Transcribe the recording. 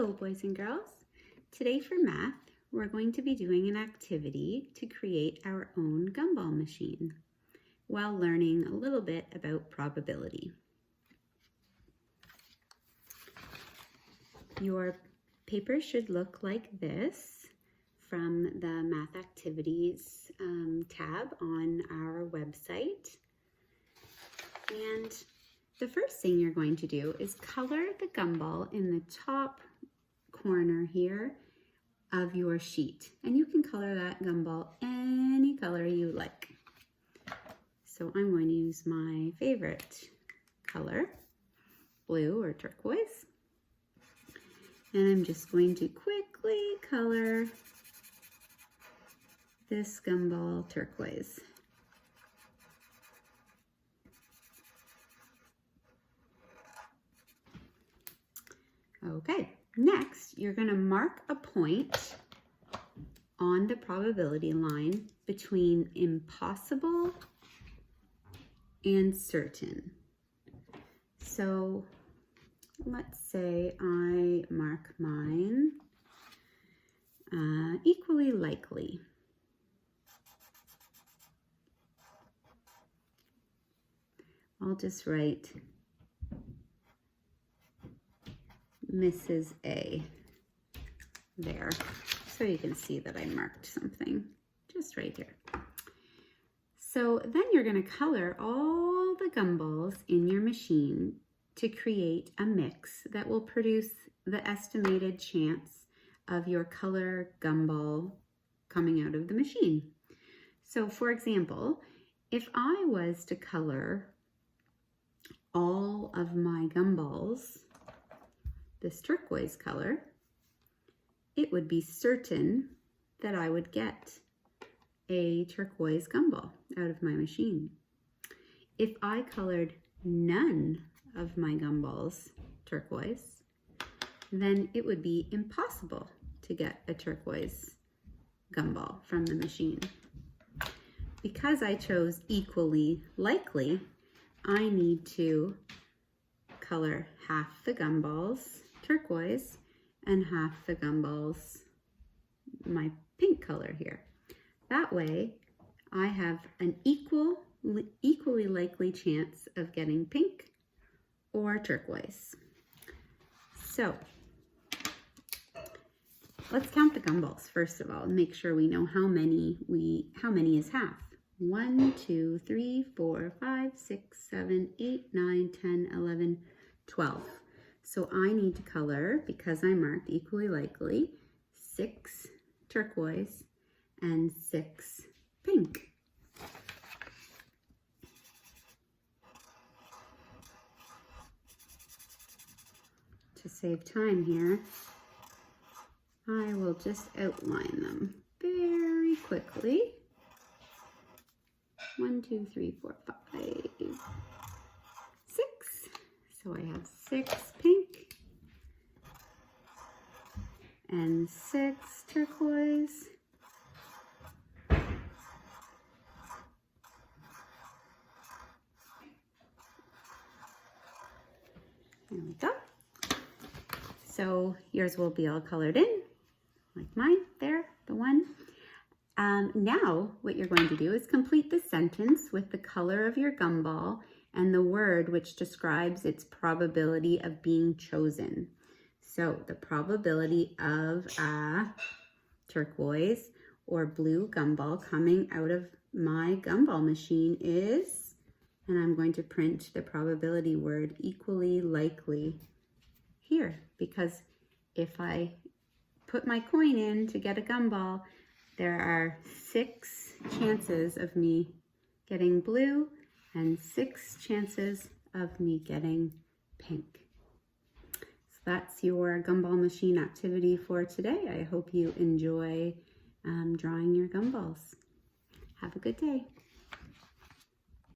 Hello, boys and girls. Today for math, we're going to be doing an activity to create our own gumball machine while learning a little bit about probability. Your paper should look like this from the Math Activities tab on our website. And the first thing you're going to do is color the gumball in the top corner here of your sheet. And you can color that gumball any color you like. So I'm going to use my favorite color, blue or turquoise. And I'm just going to quickly color this gumball turquoise. Okay, next you're going to mark a point on the probability line between impossible and certain. So let's say I mark mine equally likely. I'll just write Mrs. A there, so you can see that I marked something just right here. So then you're going to color all the gumballs in your machine to create a mix that will produce the estimated chance of your color gumball coming out of the machine. So for example, if I was to color all of my gumballs this turquoise color, it would be certain that I would get a turquoise gumball out of my machine. If I colored none of my gumballs turquoise, then it would be impossible to get a turquoise gumball from the machine. Because I chose equally likely, I need to color half the gumballs turquoise and half the gumballs my pink color here. That way I have an equally likely chance of getting pink or turquoise. So let's count the gumballs first of all and make sure we know how many is half. 1, 2, 3, 4, 5, 6, 7, 8, 9, 10, 11, 12. So I need to color, because I marked equally likely, 6 turquoise and 6 pink. To save time here, I will just outline them very quickly. 1, 2, 3, 4, 5, 6. So I have 6 pink and 6 turquoise. There we go. So yours will be all colored in, like mine, there, the one. Now what you're going to do is complete the sentence with the color of your gumball and the word which describes its probability of being chosen. So the probability of a turquoise or blue gumball coming out of my gumball machine is, and I'm going to print the probability word equally likely here, because if I put my coin in to get a gumball, there are 6 chances of me getting blue and 6 chances of me getting pink. So that's your gumball machine activity for today. I hope you enjoy drawing your gumballs. Have a good day.